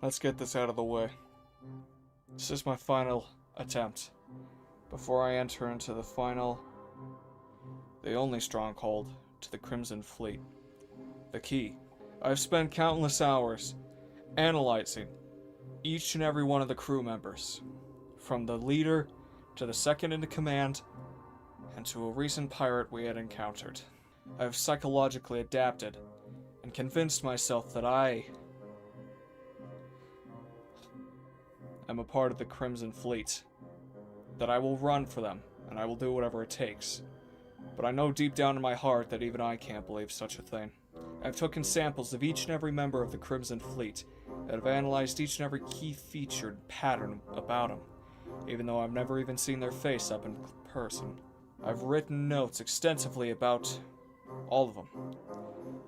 Let's get this out of the way. This is my final attempt before I enter into the only stronghold to the Crimson Fleet. The key. I've spent countless hours analyzing each and every one of the crew members, from the leader to the second in command, and to a recent pirate we had encountered. I've psychologically adapted and convinced myself that I am a part of the Crimson Fleet, that I will run for them, and I will do whatever it takes. But I know deep down in my heart that even I can't believe such a thing. I've taken samples of each and every member of the Crimson Fleet, and have analyzed each and every key feature and pattern about them, even though I've never even seen their face up in person. I've written notes extensively about all of them.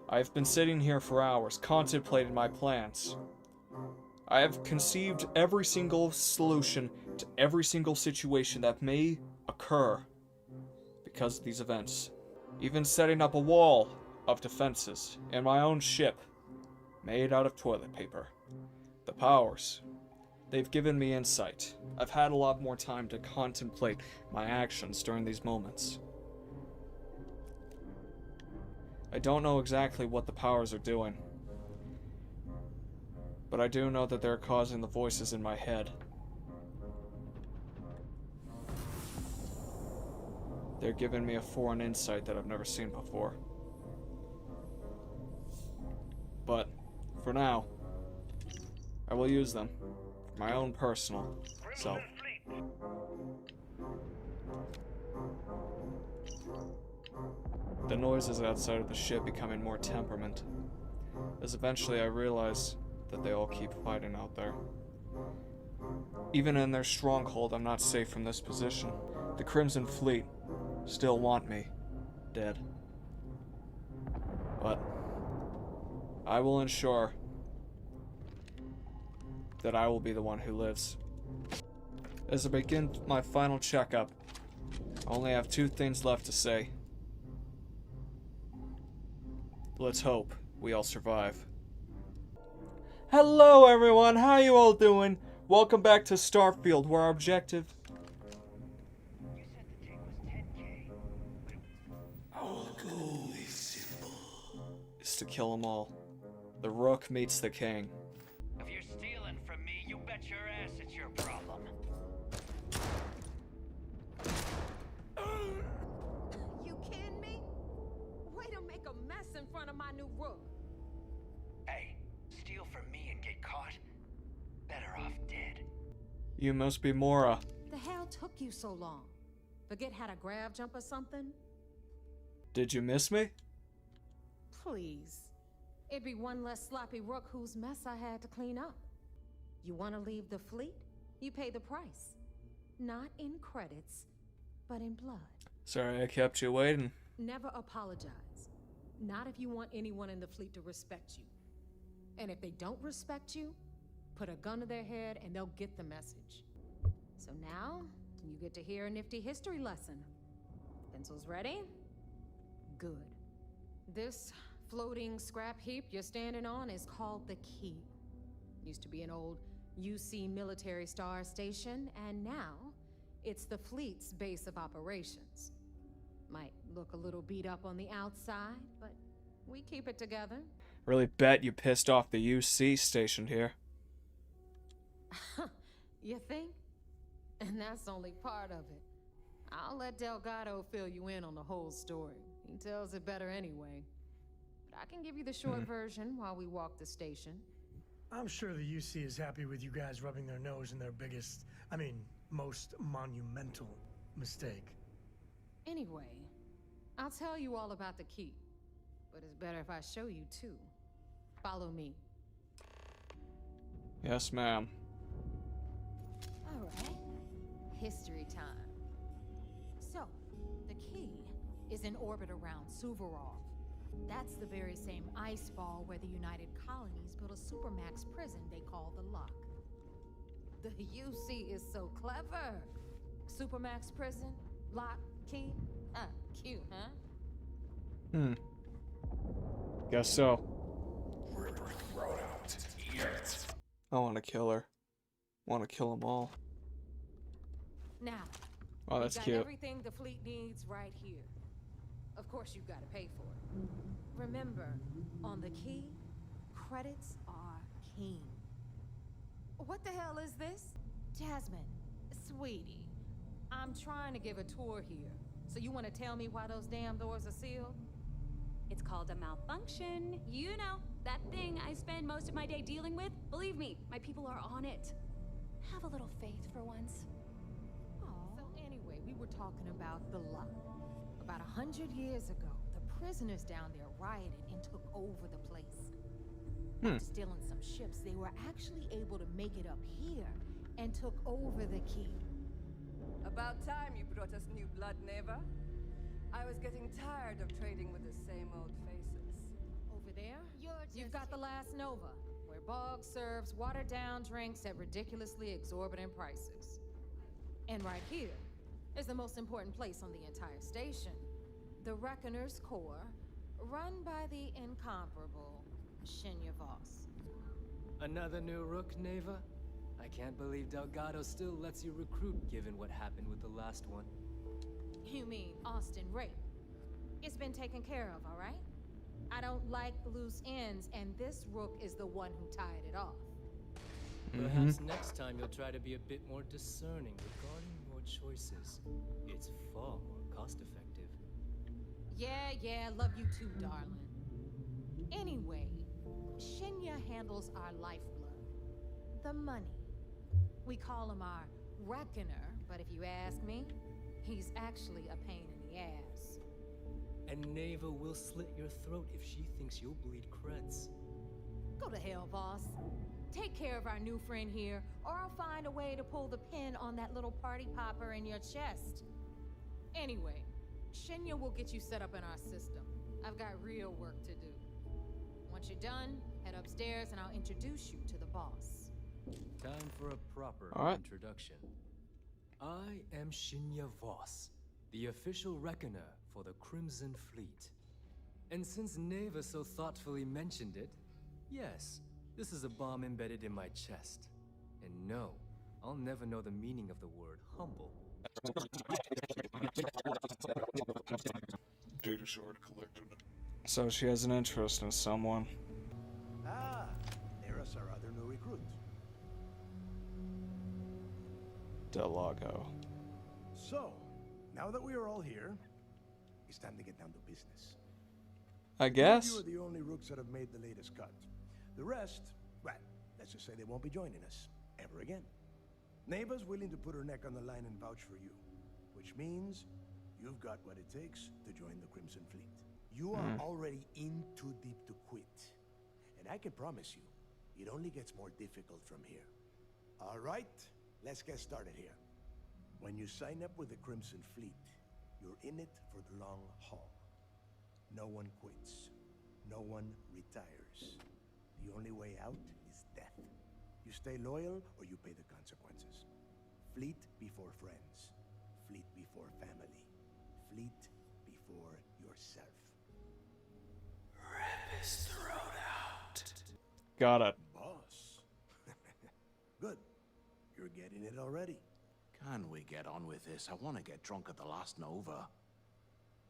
I've been sitting here for hours, contemplating my plans. I have conceived every single solution to every single situation that may occur because of these events. Even setting up a wall of defenses in my own ship, made out of toilet paper. The powers. They've given me insight. I've had a lot more time to contemplate my actions during these moments. I don't know exactly what the powers are doing, but I do know that they're causing the voices in my head. They're giving me a foreign insight that I've never seen before. But, for now, I will use them for my own personal self. The noises outside of the ship becoming more temperament, as eventually I realize that they all keep fighting out there. Even in their stronghold, I'm not safe from this position. The Crimson Fleet still want me dead. But I will ensure that I will be the one who lives. As I begin my final checkup, I only have two things left to say. Let's hope we all survive. Hello everyone, how you all doing? Welcome back to Starfield, where our objective... Our goal is simple. Is to kill them all. The Rook meets the King. If you're stealing from me, you bet your ass it's your problem. You kidding me? Way to make a mess in front of my new Rook. Hey, steal from me and get caught? Better off dead. You must be Mora. The hell took you so long? Forget how to grab jump or something? Did you miss me? Please. It'd be one less sloppy Rook whose mess I had to clean up. You want to leave the fleet? You pay the price. Not in credits, but in blood. Sorry I kept you waiting. Never apologize. Not if you want anyone in the fleet to respect you. And if they don't respect you, put a gun to their head and they'll get the message. So now, you get to hear a nifty history lesson. Pencils ready? Good. This floating scrap heap you're standing on is called the Key. Used to be an old UC military star station, and now it's the fleet's base of operations. Might look a little beat up on the outside, but we keep it together. Really bet you pissed off the UC stationed here. You think? And that's only part of it. I'll let Delgado fill you in on the whole story. He tells it better anyway. But I can give you the short version while we walk the station. I'm sure the UC is happy with you guys rubbing their nose in their most monumental mistake. Anyway, I'll tell you all about the Key. But it's better if I show you too. Follow me. Yes, ma'am. Alright. History time. So, the Key is in orbit around Suvorov. That's the very same ice ball where the United Colonies built a supermax prison they call the Lock. The UC is so clever. Supermax prison, lock, key. Cute, huh? Guess so. Ripper throat out. Eat it. I want to kill her. Want to kill them all. Now, Oh, that's we've got cute. everything the fleet needs right here. Of course, you've got to pay for it. Remember, on the key, credits are king. What the hell is this? Jasmine, sweetie, I'm trying to give a tour here. So you want to tell me why those damn doors are sealed? It's called a malfunction. You know, that thing I spend most of my day dealing with. Believe me, my people are on it. Have a little faith for once. So anyway, we were talking about the luck. About 100 years ago, the prisoners down there rioted and took over the place. After stealing some ships, they were actually able to make it up here and took over the key. About time you brought us new blood, Neva. I was getting tired of trading with the same old faces. Over there, you've got the last Nova, where Bog serves watered-down drinks at ridiculously exorbitant prices. And right here is the most important place on the entire station, the Reckoner's Core, run by the incomparable Shinya Voss. Another new rook, Neva? I can't believe Delgado still lets you recruit given what happened with the last one. You mean Austin Rape? It's been taken care of, all right? I don't like loose ends, and this rook is the one who tied it off. Perhaps next time you'll try to be a bit more discerning regarding your choices. It's far more cost-effective. Yeah, love you too, darling. Anyway, Shinya handles our lifeblood, the money. We call him our Reckoner, but if you ask me, he's actually a pain in the ass. And Neva will slit your throat if she thinks you'll bleed creds. Go to hell, boss. Take care of our new friend here, or I'll find a way to pull the pin on that little party popper in your chest. Anyway, Shinya will get you set up in our system. I've got real work to do. Once you're done, head upstairs and I'll introduce you to the boss. Time for a proper introduction. I am Shinya Voss, the official reckoner for the Crimson Fleet. And since Neva so thoughtfully mentioned it, yes, this is a bomb embedded in my chest. And no, I'll never know the meaning of the word humble. Data shard collected. So she has an interest in someone. Ah, there's our other new recruit. Delago. So, now that we are all here, it's time to get down to business. I guess. You are the only rooks that have made the latest cut. The rest, well, let's just say they won't be joining us ever again. Neva's willing to put her neck on the line and vouch for you, which means you've got what it takes to join the Crimson Fleet. You are already in too deep to quit, and I can promise you, it only gets more difficult from here. All right, let's get started here. When you sign up with the Crimson Fleet, you're in it for the long haul. No one quits. No one retires. The only way out is death. You stay loyal or you pay the consequences. Fleet before friends. Fleet before family. Fleet before yourself. Rip his throat out. Got it. Boss. Good. You're getting it already. Can we get on with this? I want to get drunk at the last Nova.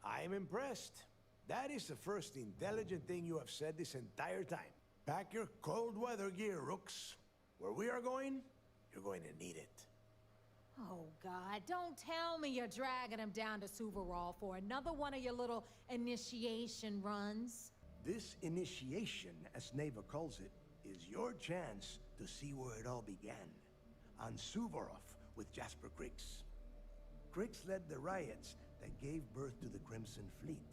I'm impressed. That is the first intelligent thing you have said this entire time. Pack your cold weather gear, rooks. Where we are going, you're going to need it. Oh, God, don't tell me you're dragging him down to Suvarol for another one of your little initiation runs. This initiation, as Neva calls it, is your chance to see where it all began. On Suvorov with Jasper Krix. Krix led the riots that gave birth to the Crimson Fleet.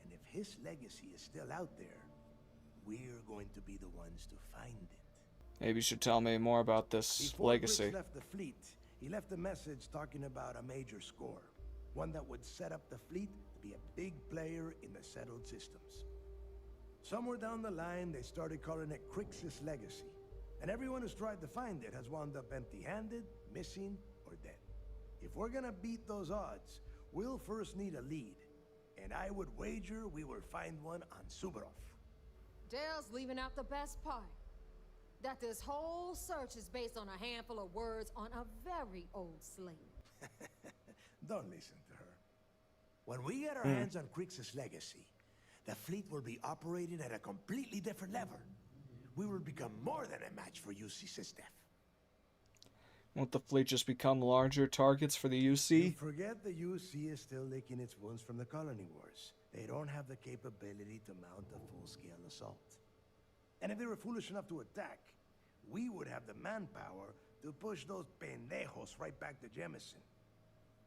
And if his legacy is still out there, we're going to be the ones to find it. Maybe you should tell me more about this Before legacy. Krix left the fleet, he left a message talking about a major score. One that would set up the fleet to be a big player in the settled systems. Somewhere down the line, they started calling it Krix's legacy. And everyone who's tried to find it has wound up empty-handed, missing, or dead. If we're gonna beat those odds, we'll first need a lead. And I would wager we will find one on Suvorov. Dale's leaving out the best part. that this whole search is based on a handful of words on a very old slate. Don't listen to her. When we get our hands on Crix's legacy, the fleet will be operated at a completely different level. We will become more than a match for UC System. Won't the fleet just become larger targets for the UC? You forget the UC is still licking its wounds from the colony wars. They don't have the capability to mount a full-scale assault. And if they were foolish enough to attack, we would have the manpower to push those pendejos right back to Jemison.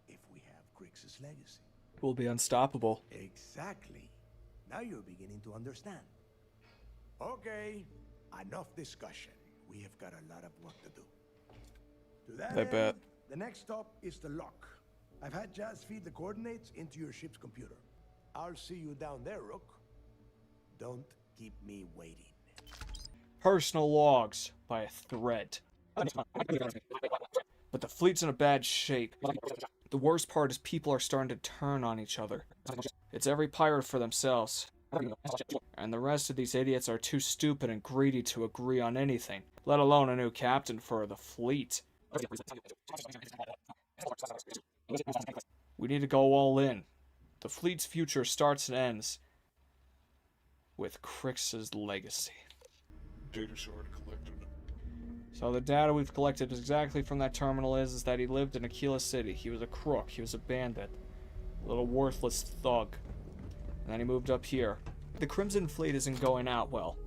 If we have Crix's legacy. We'll be unstoppable. Exactly. Now you're beginning to understand. Okay, enough discussion. We have got a lot of work to do. To that I end, bet. the next stop is the lock. I've had Jazz feed the coordinates into your ship's computer. I'll see you down there, Rook. Don't keep me waiting. Personal logs by a thread. But the fleet's in a bad shape. The worst part is people are starting to turn on each other. It's every pirate for themselves. And the rest of these idiots are too stupid and greedy to agree on anything, let alone a new captain for the fleet. We need to go all in. The fleet's future starts and ends with Crix's legacy. Data shard collected. So the data we've collected exactly from that terminal is that he lived in Aquila City. He was a crook. He was a bandit. A little worthless thug. And then he moved up here. The Crimson Fleet isn't going out well.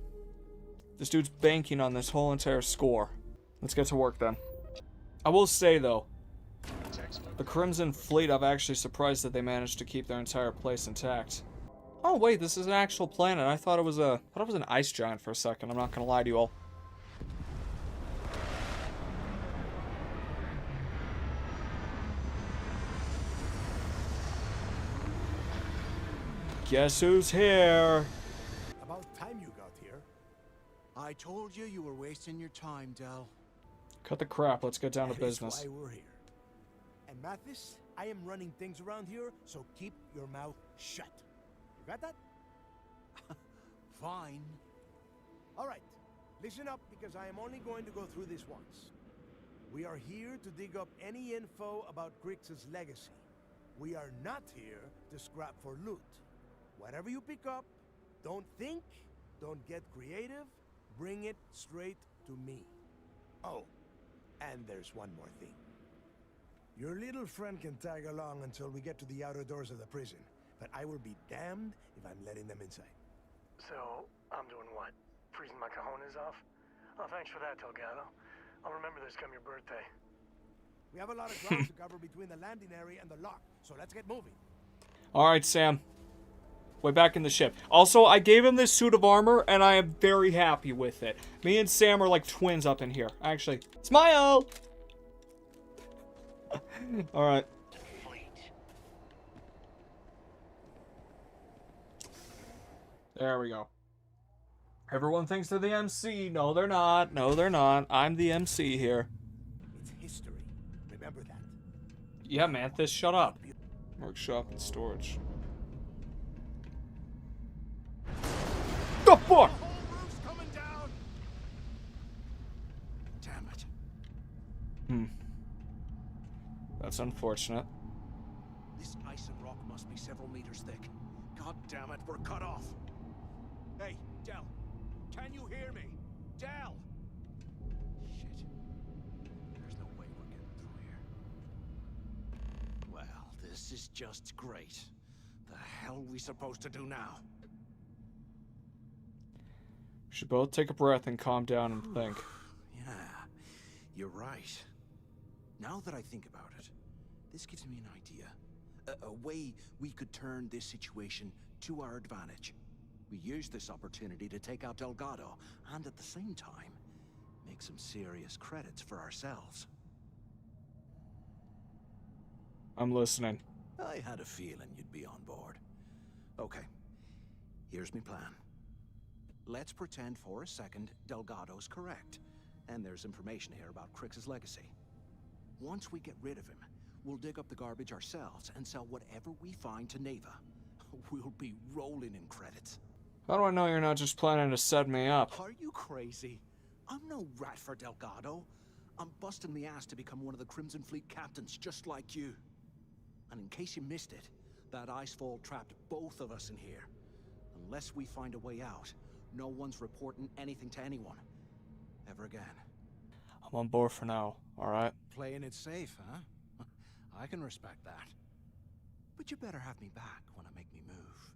This dude's banking on this whole entire score. Let's get to work then. I will say though, the Crimson Fleet, I'm actually surprised that they managed to keep their entire place intact. Oh wait, this is an actual planet. I thought it was an ice giant for a second. I'm not gonna lie to you all. Guess who's here? About time you got here. I told you you were wasting your time, Del. Cut the crap. Let's get down to That is business. why we're here. And Mathis, I am running things around here, so keep your mouth shut. You got that? Fine. All right. Listen up, because I am only going to go through this once. We are here to dig up any info about Crix's legacy. We are not here to scrap for loot. Whatever you pick up, don't think, don't get creative, bring it straight to me. Oh, and there's one more thing. Your little friend can tag along until we get to the outer doors of the prison, but I will be damned if I'm letting them inside. So, I'm doing what? Freezing my cojones off? Oh, thanks for that, Delgado. I'll remember this come your birthday. We have a lot of ground to cover between the landing area and the lock, so let's get moving. Alright, Sam. Way back in the ship. Also, I gave him this suit of armor, and I am very happy with it. Me and Sam are like twins up in here. Actually, smile! Alright. There we go. Everyone thinks they're the MC. No, they're not. No, they're not. I'm the MC here. It's history. Remember that. Yeah, Manthus, shut up. Workshop and storage. The fuck? Damn it. That's unfortunate. This ice and rock must be several meters thick. God damn it, we're cut off. Hey, Del. Can you hear me? Del! Shit. There's no way we're getting through here. Well, this is just great. The hell are we supposed to do now? We should both take a breath and calm down and think. Yeah, you're right. Now that I think about it, this gives me an idea. A way we could turn this situation to our advantage. We use this opportunity to take out Delgado, and at the same time, make some serious credits for ourselves. I'm listening. I had a feeling you'd be on board. Okay, here's my plan. Let's pretend for a second Delgado's correct, and there's information here about Crix's legacy. Once we get rid of him, we'll dig up the garbage ourselves and sell whatever we find to Neva. We'll be rolling in credits. How do I know you're not just planning to set me up? Are you crazy? I'm no rat for Delgado. I'm busting the ass to become one of the Crimson Fleet captains, just like you. And in case you missed it, that icefall trapped both of us in here. Unless we find a way out, no one's reporting anything to anyone. Ever again. I'm on board for now, alright? Playing it safe, huh? I can respect that. But you better have me back when I make me move.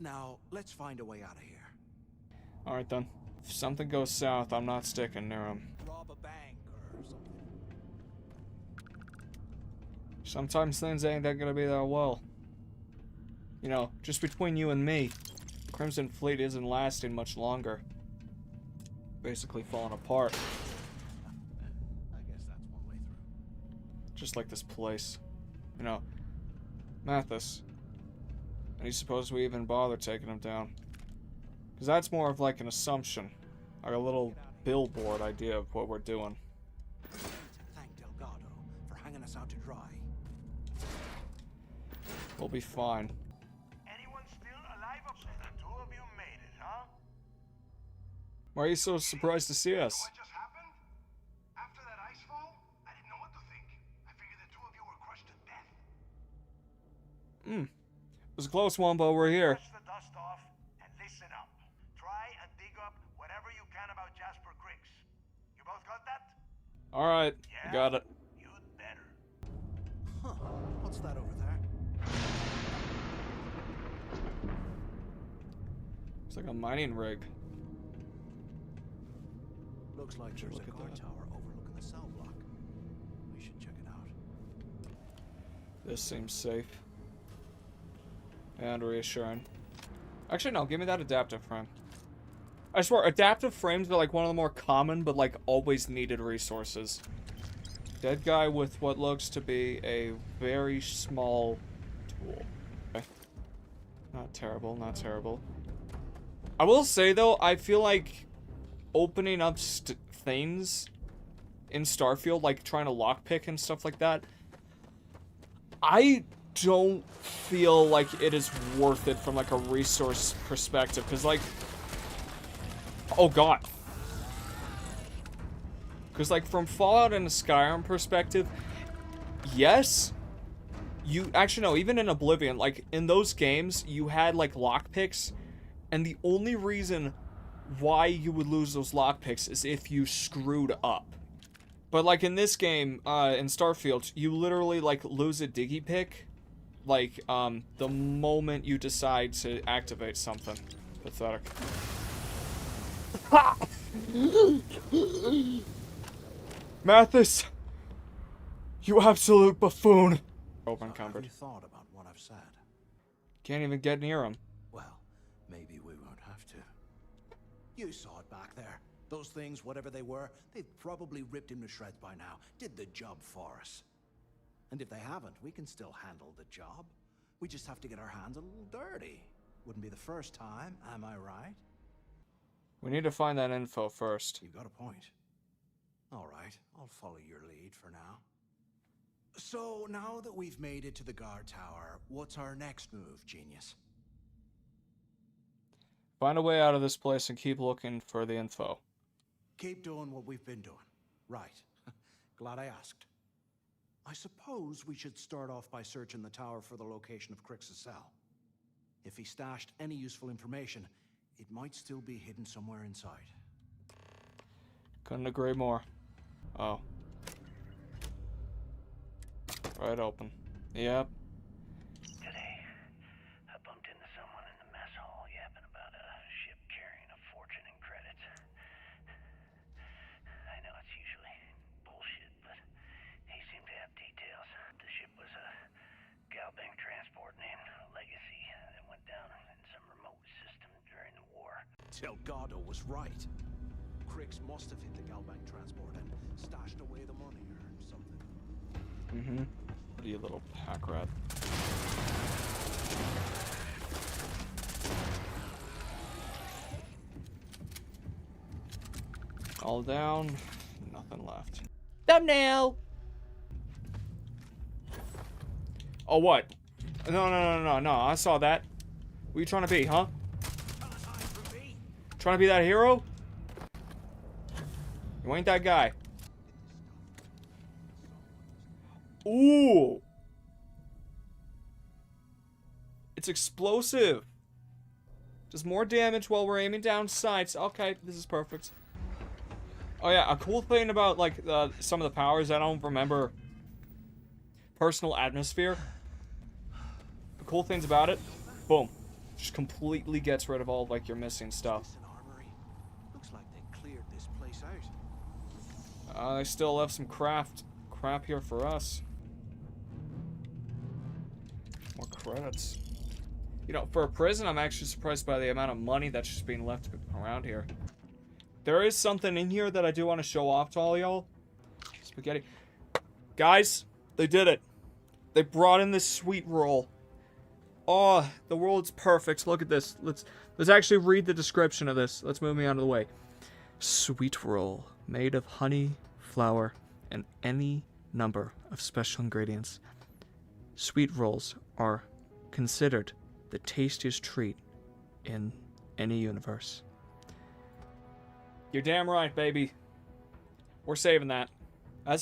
Now, let's find a way out of here. Alright then. If something goes south, I'm not sticking near him. Rob a bank or something. Sometimes things ain't that gonna be that well. You know, just between you and me, Crimson Fleet isn't lasting much longer. Basically falling apart. I guess that's one way through. Just like this place. You know, Mathis. And you suppose we even bother taking him down? Because that's more of like an assumption. Like a little billboard idea of what we're doing. Thank Delgado for hanging us out to dry. We'll be fine. Anyone still alive up there? The two of you made it, huh? Why are you so surprised to see us? What just happened? After that ice fall, I didn't know what to think. I figured the two of you were crushed to death. It was a close one, but we're here. Brush the dust off and listen up. Try and dig up whatever you can about Jasper Cricks. You both got that? Alright, Yeah? I got it. You'd better. Huh. What's that over there? It's like a mining rig. Looks like there's look a at guard that. tower overlooking the cell block. We should check it out. This seems safe. And reassuring. Actually, no, give me that adaptive frame. I swear, adaptive frames are like one of the more common, but like always needed resources. Dead guy with what looks to be a very small tool. Okay. Not terrible, not terrible. I will say though, I feel like opening up things in Starfield, like trying to lockpick and stuff like that, I don't feel like it is worth it from like a resource perspective, because like, oh god, because like from Fallout and Skyrim perspective, yes, you actually no, even in Oblivion, like in those games you had like lockpicks, and the only reason why you would lose those lockpicks is if you screwed up. But like in this game, in Starfield, you literally like lose a diggy pick, like the moment you decide to activate something. Pathetic. Mathis, you absolute buffoon. Open So have cupboard. you thought about what I've said? Can't even get near him. Well, maybe we won't have to. You saw it back there. Those things, whatever they were, they've probably ripped him to shreds by now. Did the job for us. And if they haven't, we can still handle the job. We just have to get our hands a little dirty. Wouldn't be the first time, am I right? We need to find that info first. You've got a point. All right, I'll follow your lead for now. So, now that we've made it to the guard tower, what's our next move, genius? Find a way out of this place and keep looking for the info. Keep doing what we've been doing. Right. Glad I asked. I suppose we should start off by searching the tower for the location of Crix's cell. If he stashed any useful information, it might still be hidden somewhere inside. Couldn't agree more. Oh. Right open. Yep. Today, I bumped into someone in the mess hall yapping about a ship carrying a fortune in credits. I know it's usually bullshit, but he seemed to have details. The ship was a Galbank transport named Legacy that went down in some remote system during the war. Delgado was right. Crix must have hit the Galbank transport and stashed away the money or something. Mm-hmm. You little pack rat. All down. Nothing left. Thumbnail! Oh, what? No. I saw that. What are you trying to be, huh? Trying to be that hero? You ain't that guy. Ooh! It's explosive. Does more damage while we're aiming down sights. Okay, this is perfect. Oh yeah, a cool thing about, like, some of the powers, I don't remember. Personal atmosphere. The cool things about it, boom. Just completely gets rid of all, like, your missing stuff. Looks like they cleared this place out. I still have some crap here for us. More credits. You know, for a prison, I'm actually surprised by the amount of money that's just being left around here. There is something in here that I do want to show off to all y'all. Spaghetti. Guys, they did it. They brought in this sweet roll. Oh, the world's perfect. Look at this. Let's actually read the description of this. Let's move me out of the way. Sweet roll made of honey, flour, and any number of special ingredients. Sweet rolls are considered the tastiest treat in any universe. You're damn right, baby. We're saving that.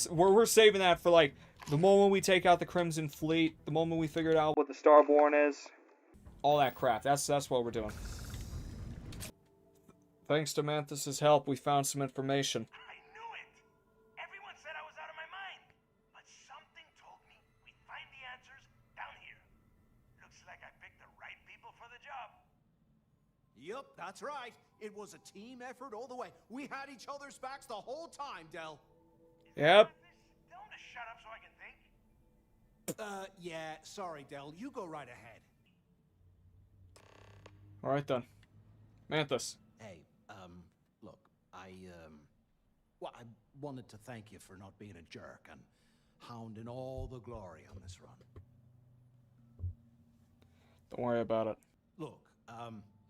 We're saving that for, like, the moment we take out the Crimson Fleet, the moment we figured out what the Starborn is, all that crap. That's what we're doing. Thanks to Manthas's help, we found some information. I knew it! Everyone said I was out of my mind. But something told me we'd find the answers down here. Looks like I picked the right people for the job. Yup, that's right. It was a team effort all the way. We had each other's backs the whole time, Del. Yep. Tell him to shut up so I can think. Yeah, sorry, Del. You go right ahead. Alright then. Manthas. Hey, look, well, I wanted to thank you for not being a jerk and hounding all the glory on this run. Don't worry about it. Look,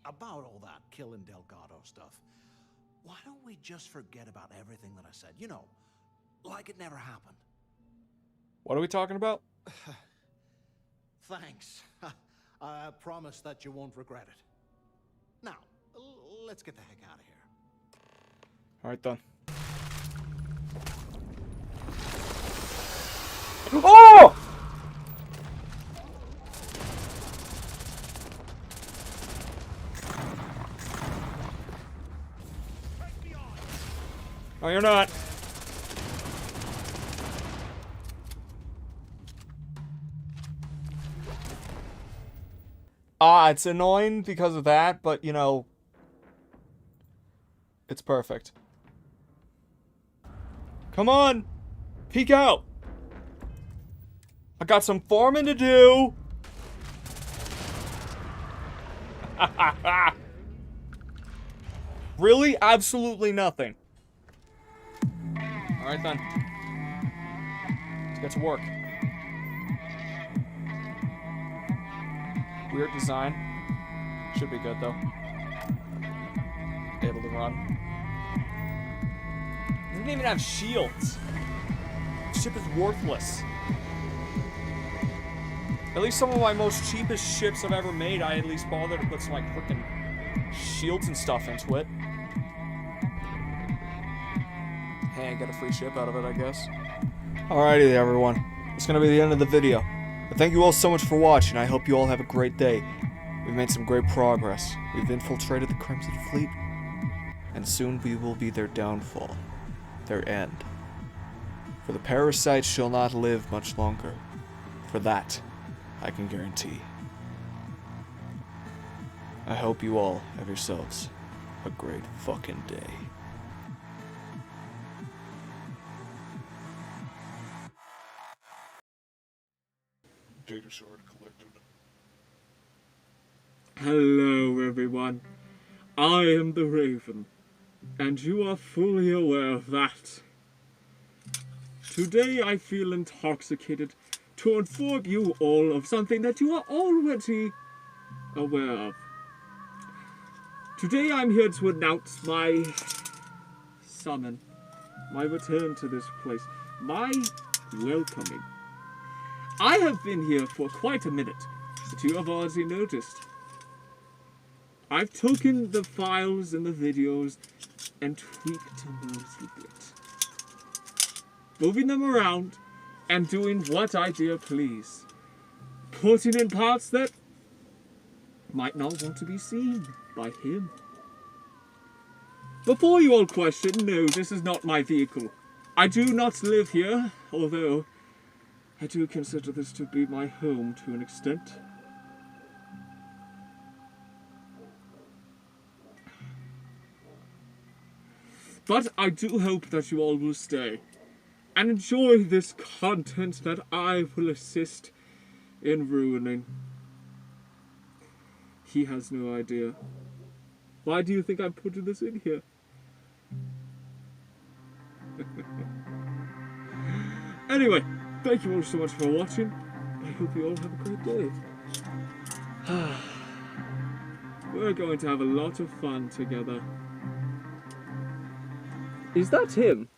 about all that killing Delgado stuff, why don't we just forget about everything that I said? You know, like it never happened. What are we talking about? Thanks. I promise that you won't regret it. Now, let's get the heck out of here. Alright then. Oh! No, you're not. It's annoying because of that, but, you know, it's perfect. Come on! Peek out! I got some farming to do! Really? Absolutely nothing. Alright then. Let's get to work. Weird design. Should be good though. Able to run. Doesn't even have shields. The ship is worthless. At least some of my most cheapest ships I've ever made, I at least bothered to put some like freaking shields and stuff into it. Hey, I got a free ship out of it, I guess. Alrighty everyone. It's gonna be the end of the video. But thank you all so much for watching. I hope you all have a great day. We've made some great progress. We've infiltrated the Crimson Fleet. And soon we will be their downfall. Their end. For the parasites shall not live much longer. For that, I can guarantee. I hope you all have yourselves a great fucking day. Data shard collected. Hello, everyone. I am the Raven, and you are fully aware of that. Today I feel intoxicated to inform you all of something that you are already aware of. Today I'm here to announce my summon, my return to this place, my welcoming. I have been here for quite a minute, but you have already noticed. I've taken the files and the videos and tweaked them a little bit. moving them around, and doing what idea please. Putting in parts that might not want to be seen by him. Before you all question, no, this is not my vehicle. I do not live here, although I do consider this to be my home to an extent. But I do hope that you all will stay and enjoy this content that I will assist in ruining. He has no idea. Why do you think I'm putting this in here? Anyway, thank you all so much for watching. I hope you all have a great day. We're going to have a lot of fun together. Is that him?